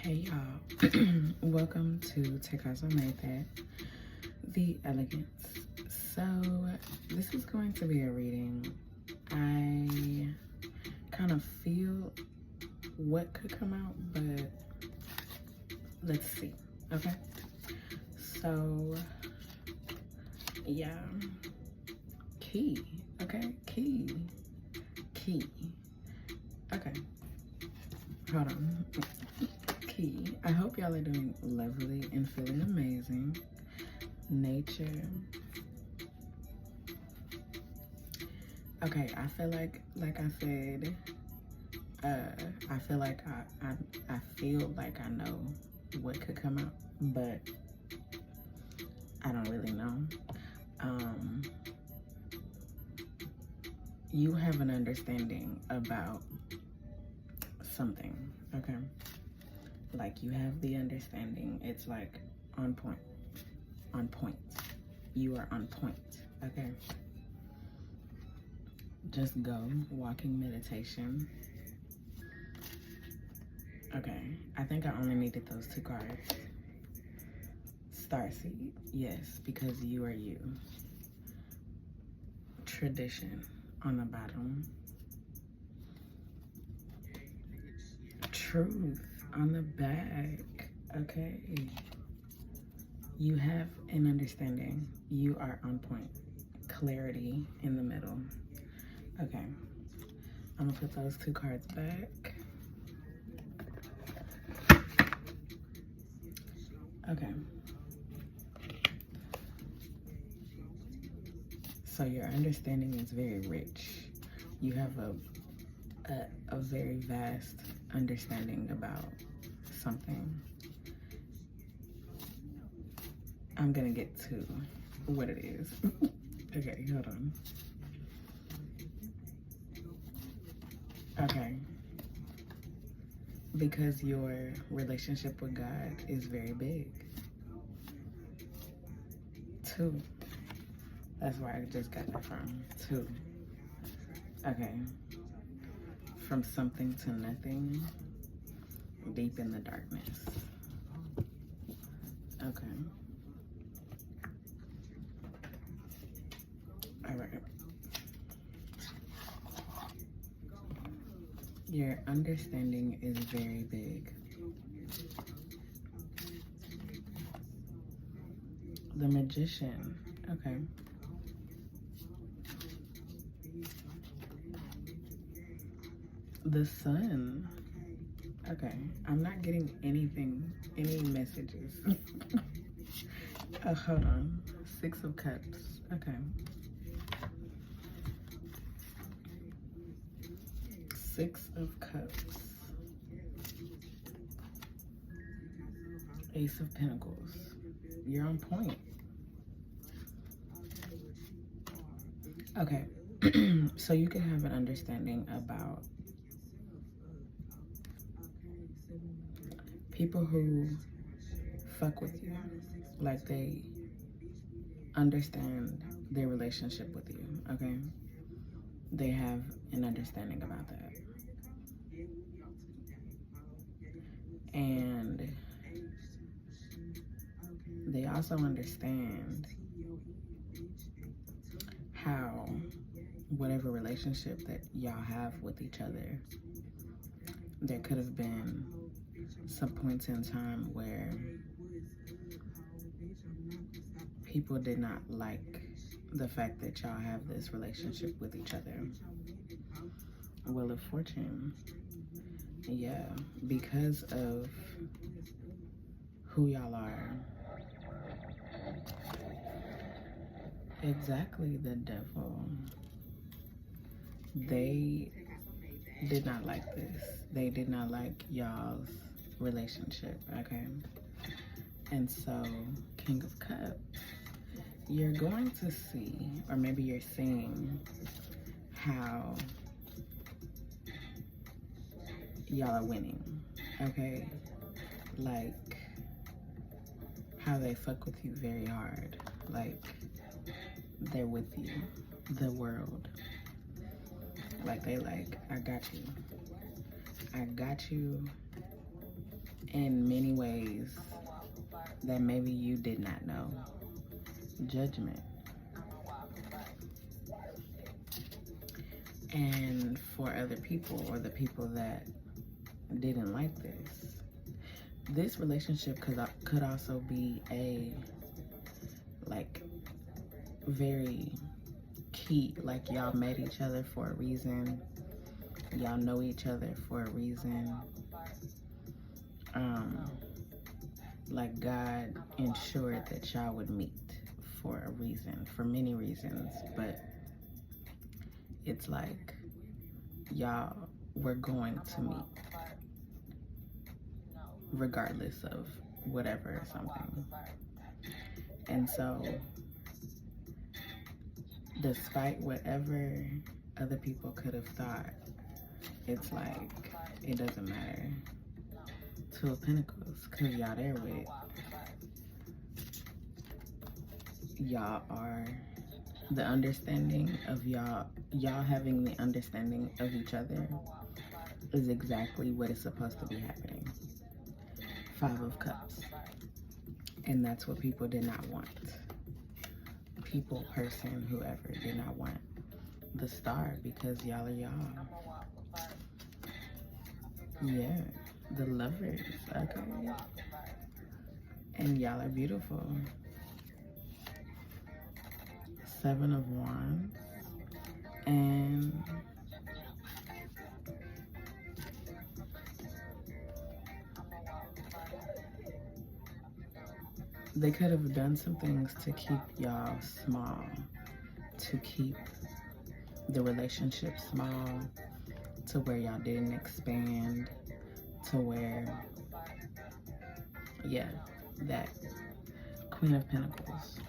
Hey y'all, welcome to Take Us on Made That, The Elegance. So this is going to be a reading. I kind of feel what could come out, but let's see, okay? So yeah, key, okay, key, okay, hold on. Key. I hope y'all are doing lovely and feeling amazing. Nature. Okay, I feel like I said, I feel like I feel like I know what could come out, but I don't really know. You have an understanding about something, okay? Like you have the understanding. It's like on point. You are on point, okay? Just go, walking meditation. Okay, I think I only needed those two cards. Starseed, yes, because you are you. Tradition on the bottom. Truth on the back, okay? You have an understanding. You are on point. Clarity in the middle. Okay, I'm gonna put those two cards back. Okay. So your understanding is very rich. You have a very vast understanding about something. I'm gonna get to what it is. Okay, hold on. Okay. Because your relationship with God is very big. 2. That's where I just got that from. 2. Okay. From something to nothing, deep in the darkness. Okay. All right. Your understanding is very big. The Magician. Okay. The Sun. Okay. I'm not getting anything, any messages. Hold on. 6 of Cups. Okay. 6 of Cups. Ace of Pentacles. You're on point. Okay. So you can have an understanding about people who fuck with you. Like they understand their relationship with you, okay? They have an understanding about that. And they also understand how whatever relationship that y'all have with each other, there could have been some points in time where people did not like the fact that y'all have this relationship with each other. Wheel of Fortune. Yeah, because of who y'all are. Exactly, the Devil. They did not like this. They did not like y'all's relationship, okay? And so, King of Cups, you're going to see, or maybe you're seeing how y'all are winning, okay? Like, how they fuck with you very hard. Like, they're with you, the world. Like, they like, I got you. I got you, in many ways that maybe you did not know. Judgment. And for other people, or the people that didn't like this relationship could also be a, like, very key, like y'all met each other for a reason, y'all know each other for a reason, like God ensured that y'all would meet for a reason, for many reasons, but it's like y'all were going to meet regardless of whatever or something. And so despite whatever other people could have thought, it's like it doesn't matter. Two of Pentacles, because y'all there with it. Y'all are the understanding of y'all having the understanding of each other is exactly what is supposed to be happening. Five of Cups. And that's what people did not want. People, person, whoever did not want the Star, because y'all are y'all. Yeah, the Lovers, okay. And y'all are beautiful. Seven of Wands. And they could have done some things to keep y'all small, to keep the relationship small, to where y'all didn't expand, to where, yeah, that Queen of Pentacles.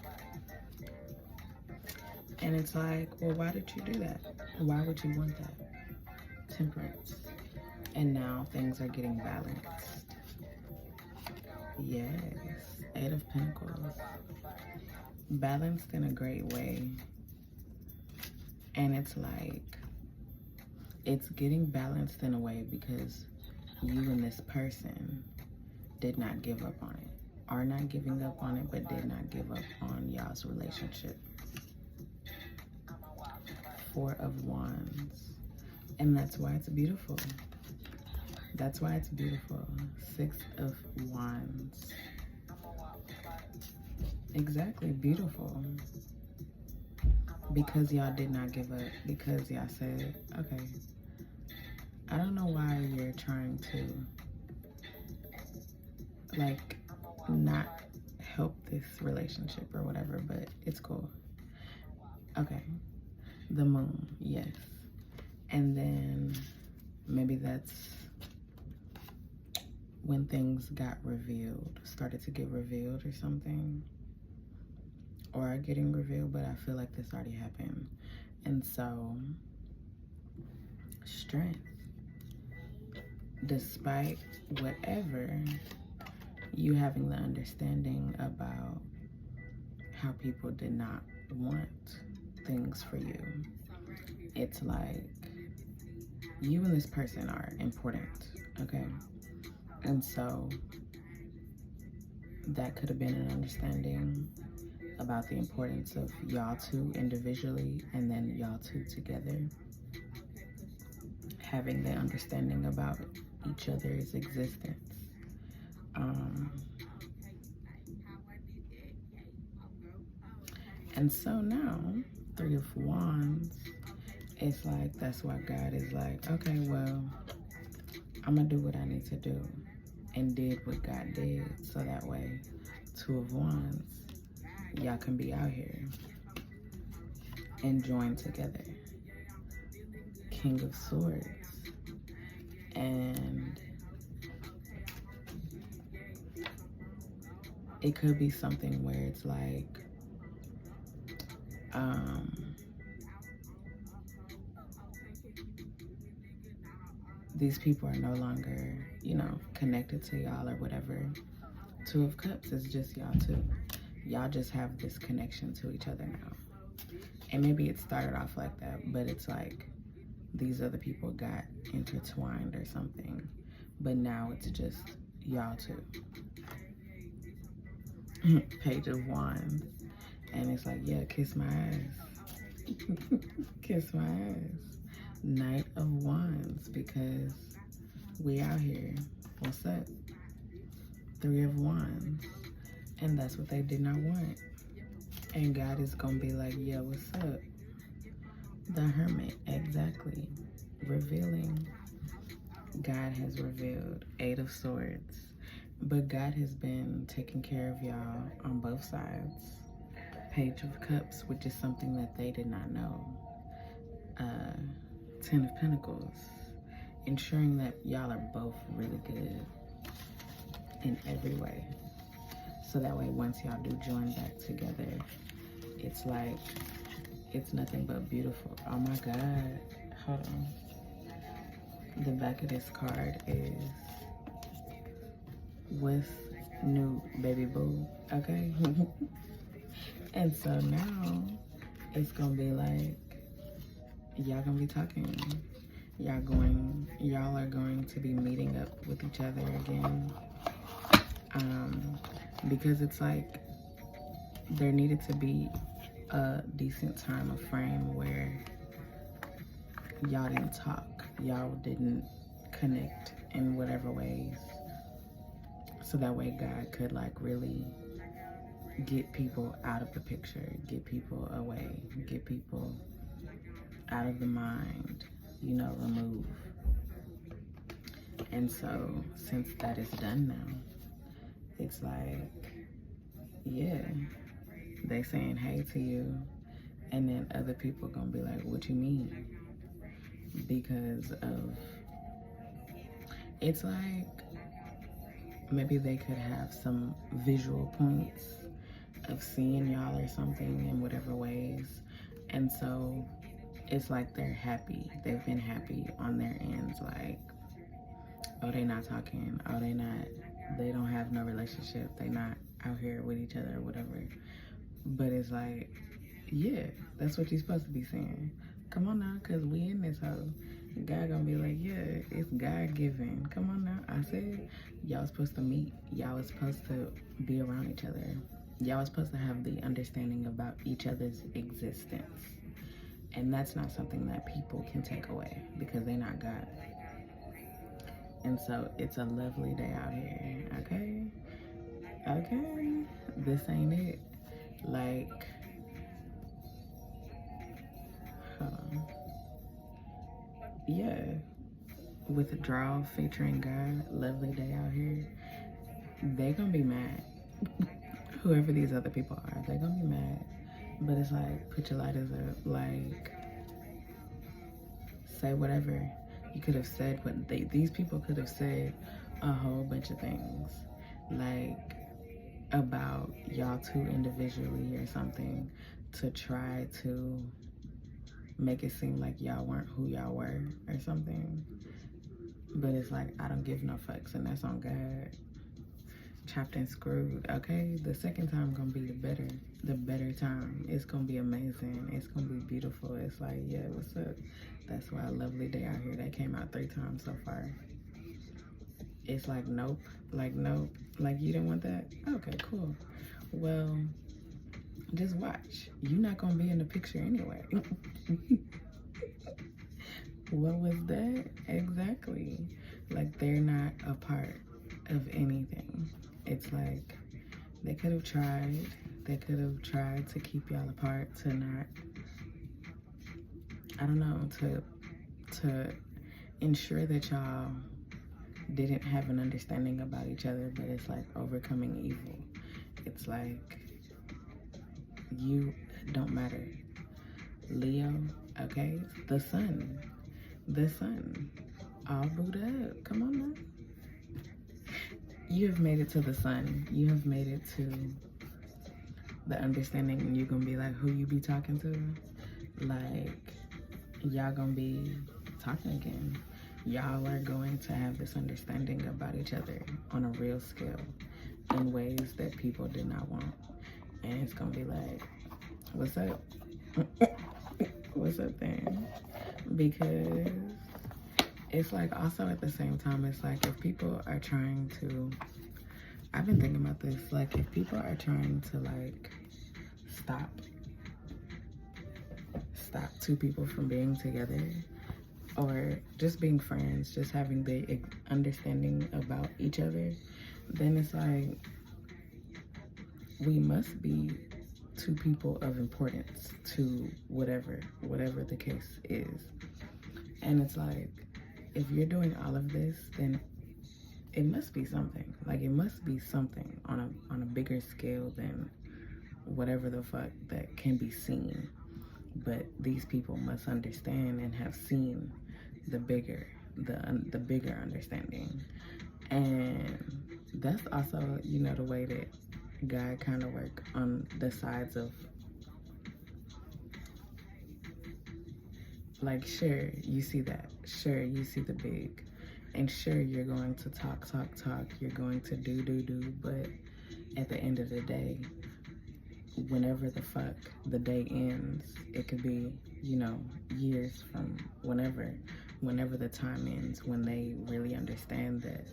And it's like, well, why did you do that? Why would you want that? Temperance. And now things are getting balanced. Yes, Eight of Pentacles. Balanced in a great way. And it's like, it's getting balanced in a way because you and this person did not give up on it. Are not giving up on it, but did not give up on y'all's relationship. Four of Wands. And that's why it's beautiful. That's why it's beautiful. Six of Wands. Exactly, beautiful. Because y'all did not give up. Because y'all said, okay, I don't know why you're trying to, like, not help this relationship or whatever, but it's cool. Okay. The Moon, yes. And then maybe that's when things got revealed, started to get revealed or something, or are getting revealed, but I feel like this already happened. And so, strength. Despite whatever, you having the understanding about how people did not want things for you. It's like, you and this person are important, okay? And so that could have been an understanding about the importance of y'all two individually and then y'all two together. Having the understanding about each other's existence. And so now, Three of Wands, it's like, that's why God is like, okay, well, I'm gonna do what I need to do, and did what God did, so that way, Two of Wands, y'all can be out here and join together. King of Swords, and it could be something where it's like, these people are no longer, you know, connected to y'all or whatever. Two of Cups is just y'all two. Y'all just have this connection to each other now. And maybe it started off like that, but it's like these other people got intertwined or something. But now it's just y'all too. Page of Wands. And it's like, yeah, kiss my ass. Kiss my ass. Knight of Wands, because we out here. What's up? Three of Wands. And that's what they did not want. And God is gonna be like, yeah, what's up? The Hermit, exactly. Revealing. God has revealed. Eight of Swords. But God has been taking care of y'all on both sides. Page of Cups, which is something that they did not know. Ten of Pentacles. Ensuring that y'all are both really good in every way. So that way, once y'all do join back together, it's like, it's nothing but beautiful. Oh my God. Hold on. The back of this card is with new baby boo, okay? And so now it's gonna be like, y'all gonna be talking. Y'all are going to be meeting up with each other again. Because it's like, there needed to be a decent time of frame where y'all didn't talk, y'all didn't connect in whatever ways, so that way God could like really get people out of the picture, get people away, get people out of the mind, you know, remove. And so since that is done now, it's like, yeah, they saying hey to you, and then other people gonna be like, what you mean? Because of, it's like, maybe they could have some visual points of seeing y'all or something in whatever ways. And so it's like they're happy. They've been happy on their ends. Like, oh, they not talking. Oh, they don't have no relationship. They not out here with each other or whatever. But it's like, yeah, that's what you're supposed to be saying. Come on now, because we in this hoe. God gonna be like, yeah, it's God-given. Come on now. I said y'all was supposed to meet. Y'all was supposed to be around each other. Y'all was supposed to have the understanding about each other's existence. And that's not something that people can take away because they're not God. And so it's a lovely day out here, okay? Okay? This ain't it. Like, yeah, Withdrawal featuring God, lovely day out here. They gonna be mad. Whoever these other people are, they gonna be mad. But it's like, put your lighters up. Like, say whatever. You could have said what these people could have said a whole bunch of things, like about y'all two individually or something, to try to make it seem like y'all weren't who y'all were or something. But it's like, I don't give no fucks, and that's on God. Chopped and screwed, okay? The second time gonna be the better time. It's gonna be amazing. It's gonna be beautiful. It's like, yeah, what's up? That's why a lovely day out here. That came out 3 times so far. It's like, nope. Like, nope. Like, you didn't want that? Okay, cool. Well, just watch. You're not gonna be in the picture anyway. What was that? Exactly. Like, they're not a part of anything. It's like, they could have tried. They could have tried to keep y'all apart, to not, I don't know, to ensure that y'all didn't have an understanding about each other. But it's like overcoming evil. It's like, you don't matter. Leo, okay? The sun. All booed up. Come on now. You have made it to the sun. You have made it to the understanding, and you're gonna be like, who you be talking to? Like, y'all gonna be talking again. Y'all are going to have this understanding about each other on a real scale in ways that people did not want. And it's gonna be like, what's up? What's up then? Because it's like also at the same time, it's like if people are trying to, I've been thinking about this, like if people are trying to like stop two people from being together or just being friends, just having the understanding about each other, then it's like we must be two people of importance to whatever the case is. And it's like, if you're doing all of this, then it must be something. Like, it must be something on a bigger scale than whatever the fuck that can be seen. But these people must understand and have seen the bigger understanding. And that's also, you know, the way that God kind of work on the sides of, like, sure, you see that. Sure, you see the big. And sure, you're going to talk. You're going to do. But at the end of the day, whenever the fuck the day ends, it could be, you know, years from whenever the time ends, when they really understand that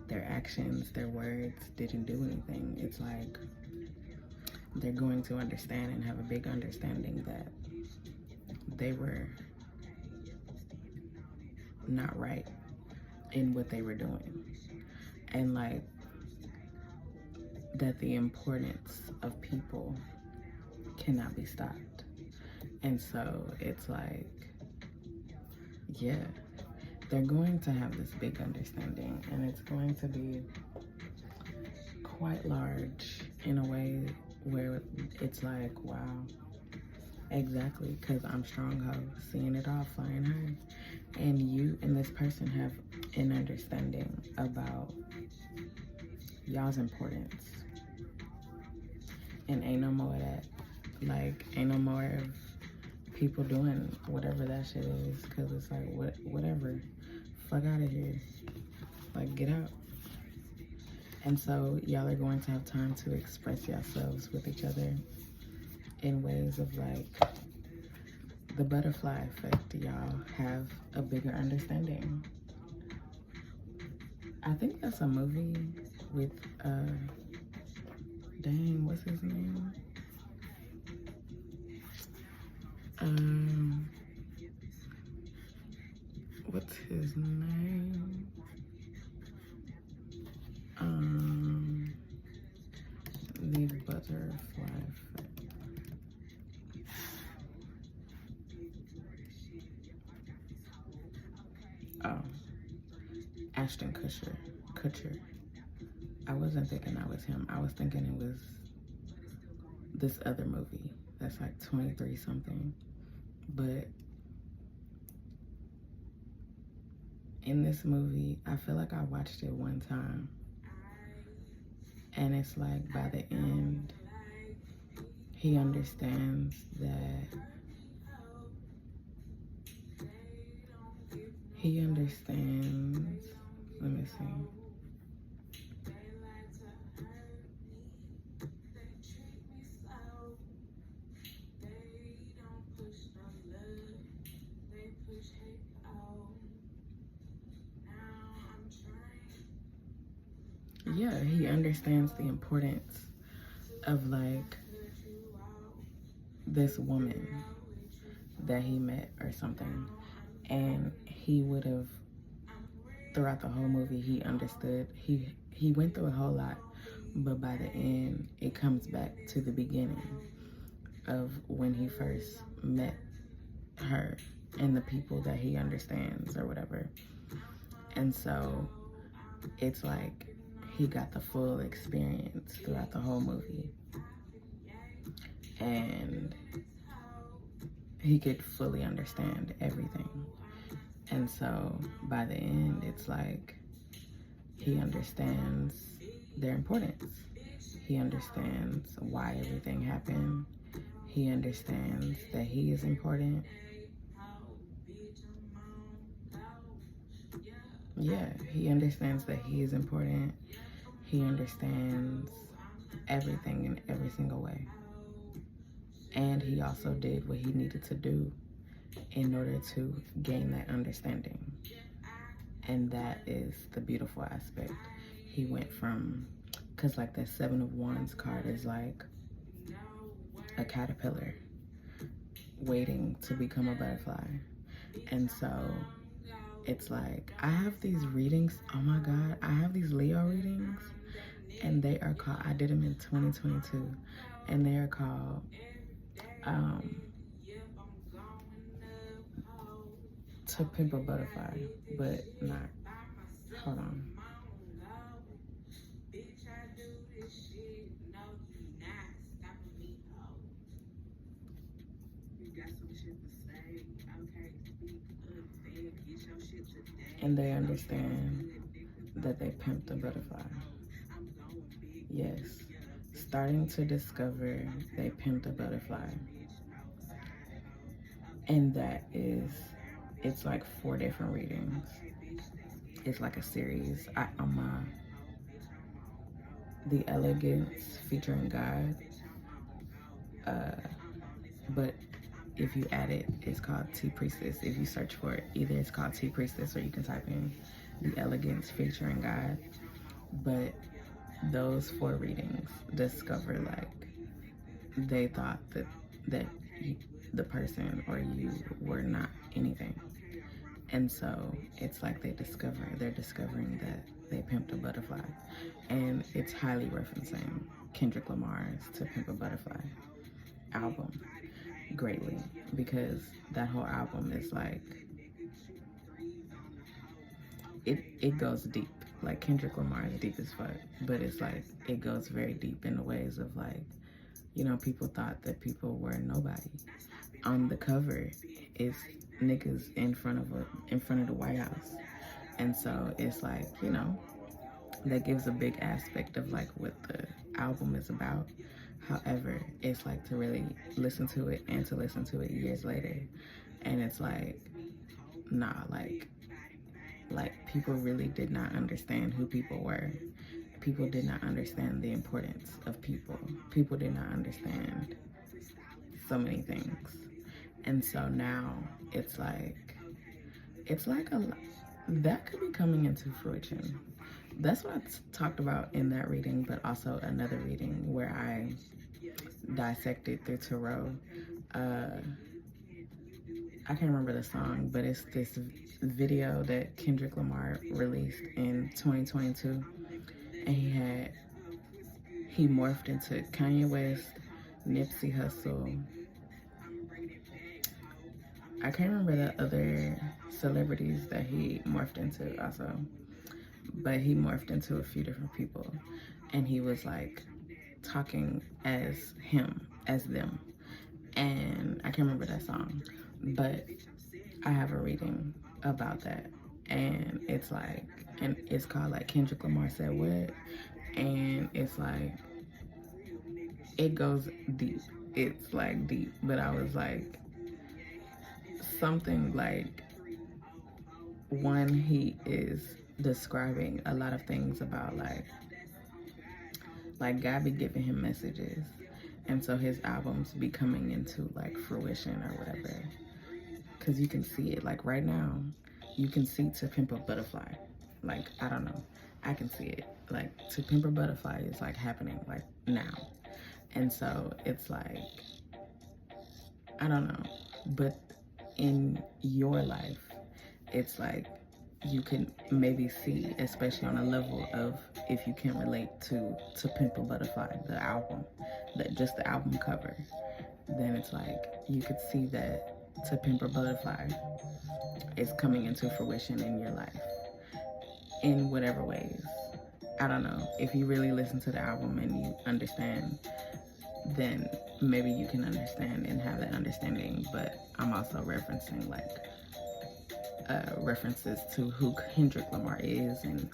their actions, their words didn't do anything. It's like they're going to understand and have a big understanding that they were not right in what they were doing. And like that the importance of people cannot be stopped. And so it's like, yeah, they're going to have this big understanding, and it's going to be quite large in a way where it's like, wow, exactly, because I'm strong ho, seeing it all, flying high. And you and this person have an understanding about y'all's importance. And ain't no more of that. Like, ain't no more of people doing whatever that shit is, because it's like, whatever. Fuck out of here. Like, get out. And so y'all are going to have time to express yourselves with each other in ways of like the butterfly effect. Y'all have a bigger understanding. I think that's a movie with dang, what's his name? What's his name? The butterfly effect. Oh, Ashton Kutcher. I wasn't thinking that was him. I was thinking it was this other movie that's like 23 something. But in this movie, I feel like I watched it one time. And it's like by the end, he understands that let me see. Yeah, he understands the importance of like this woman that he met or something. And he would have, throughout the whole movie, he understood. He went through a whole lot, but by the end, it comes back to the beginning of when he first met her and the people that he understands or whatever. And so it's like he got the full experience throughout the whole movie. And he could fully understand everything. And so by the end, it's like he understands their importance. He understands why everything happened. He understands that he is important. Yeah, he understands that he is important. He understands everything in every single way. And he also did what he needed to do in order to gain that understanding. And that is the beautiful aspect. He went from, because like the Seven of Wands card is like a caterpillar waiting to become a butterfly. And so it's like, I have these readings, oh my God, I have these Leo readings, and they are called, I did them in 2022, and they are called, To Pimp a Butterfly, but not, hold on. And they understand that they pimped a butterfly. Yes. Starting to discover they pimped a butterfly. And that is, it's like 4 different readings. It's like a series. I'm The Elegance featuring God. But if you add it, it's called Tea Priestess. If you search for it, either it's called Tea Priestess or you can type in The Elegance featuring God. But those 4 readings discover like they thought that the person or you were not anything. And so it's like they're discovering that they pimped a butterfly. And it's highly referencing Kendrick Lamar's To Pimp a Butterfly album greatly, because that whole album is like, it goes deep. Like Kendrick Lamar is deep as fuck, but it's like, it goes very deep in the ways of like, you know, people thought that people were nobody. On the cover is niggas in front of the White House. And so it's like, you know, that gives a big aspect of like what the album is about. However, it's like to really listen to it and to listen to it years later. And it's like, nah, like people really did not understand who people were. People did not understand the importance of people. People did not understand so many things. And so now it's like a lot that could be coming into fruition. That's what I talked about in that reading, but also another reading where I dissected the tarot. I can't remember the song, but it's this video that Kendrick Lamar released in 2022, and he morphed into Kanye West, Nipsey Hussle. I can't remember the other celebrities that he morphed into also, but he morphed into a few different people, and he was like talking as him, as them. And I can't remember that song, but I have a reading about that, and it's like, and it's called like Kendrick Lamar Said What, and it's like, it goes deep. It's like deep, but I was like, something like, one, he is describing a lot of things about like God be giving him messages, and so his albums be coming into like fruition or whatever, because you can see it like right now. You can see To Pimp a Butterfly, like, I don't know, I can see it, like To Pimp a Butterfly is like happening like now. And so it's like, I don't know, but in your life, it's like you can maybe see, especially on a level of, if you can relate to Pimp a Butterfly, the album, just the album cover, then it's like you could see that To Pimp a Butterfly is coming into fruition in your life in whatever ways. I don't know. If you really listen to the album and you understand, then maybe you can understand and have that understanding. But I'm also referencing like references to who Kendrick Lamar is and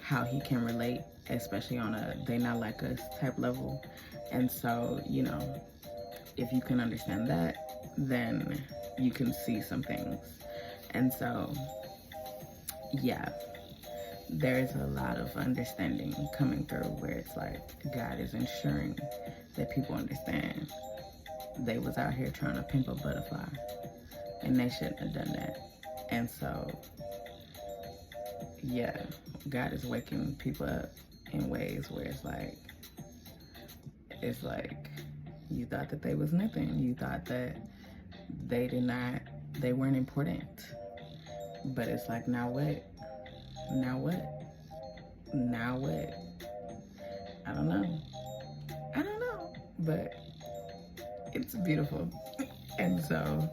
how he can relate, especially on a They Not Like Us type level. And so, you know, if you can understand that, then you can see some things. And so, yeah, there's a lot of understanding coming through where it's like God is ensuring that people understand they was out here trying to pimp a butterfly and they shouldn't have done that. And so yeah, God is waking people up in ways where it's like you thought that they was nothing. You thought that they weren't important. But it's like, now what? Now what? Now what? I don't know. I don't know. But it's beautiful. And so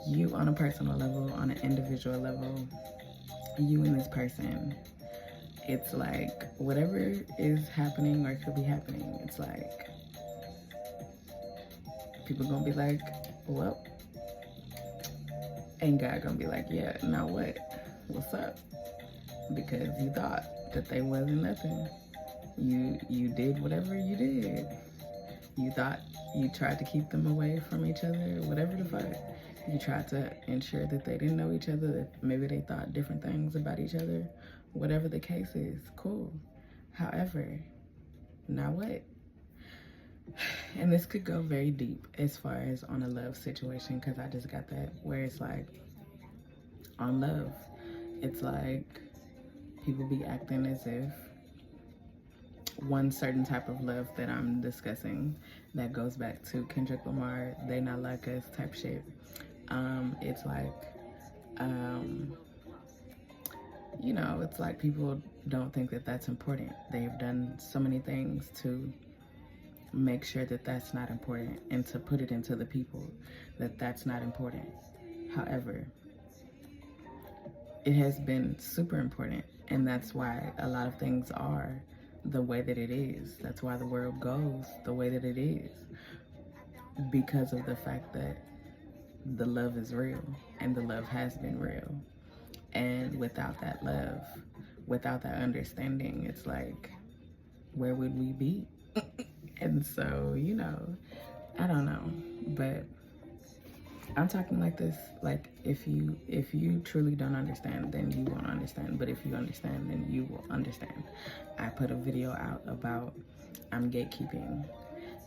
you on a personal level, on an individual level, you and this person, it's like whatever is happening or could be happening, it's like people gonna be like, well, and God gonna be like, yeah, now what? What's up? Because you thought that they wasn't nothing. You did whatever you did. You thought you tried to keep them away from each other, whatever the fuck. You tried to ensure that they didn't know each other, that maybe they thought different things about each other. Whatever the case is, cool. However, now what? And this could go very deep as far as on a love situation, because I just got that where it's like, on love, it's like people be acting as if one certain type of love that I'm discussing that goes back to Kendrick Lamar, they not like us type shit. It's like, you know, it's like people don't think that that's important. They've done so many things to make sure that that's not important and to put it into the people that that's not important. However, it has been super important, and that's why a lot of things are the way that it is. That's why the world goes the way that it is, because of the fact that the love is real and the love has been real. And without that love, without that understanding, it's like, where would we be? And so, you know, I don't know, but I'm talking like this, like if you truly don't understand, then you won't understand. But if you understand, then you will understand. I put a video out about I'm gatekeeping,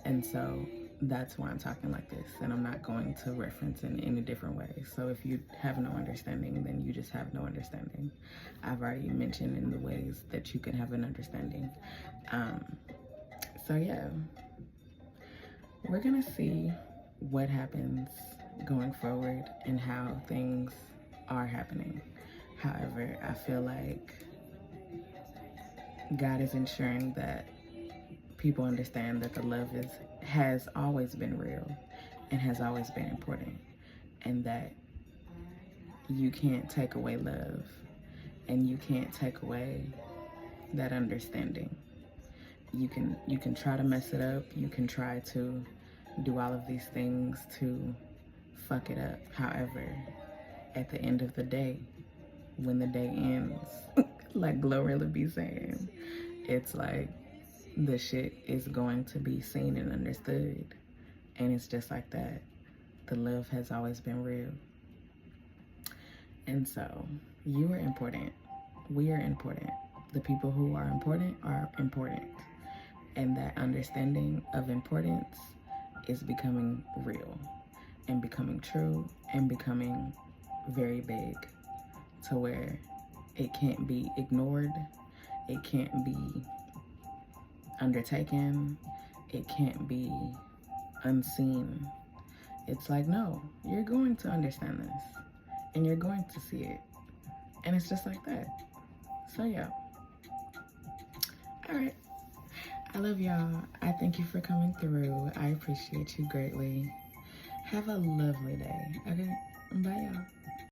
and so that's why I'm talking like this, and I'm not going to reference in any different way. So if you have no understanding, then you just have no understanding. I've already mentioned in the ways that you can have an understanding. So yeah, we're gonna see what happens going forward and how things are happening. However, I feel like God is ensuring that people understand that the love has always been real and has always been important, and that you can't take away love and you can't take away that understanding. You can try to mess it up, you can try to do all of these things to fuck it up. However, at the end of the day, when the day ends, like Glorilla be saying, it's like the shit is going to be seen and understood. And it's just like that. The love has always been real. And so, you are important. We are important. The people who are important are important. And that understanding of importance is becoming real and becoming true and becoming very big, to where it can't be ignored, it can't be undertaken, it can't be unseen. It's like, no, you're going to understand this and you're going to see it, and it's just like that. So yeah, all right, I love y'all. I thank you for coming through. I appreciate you greatly. Have a lovely day. Okay, bye y'all.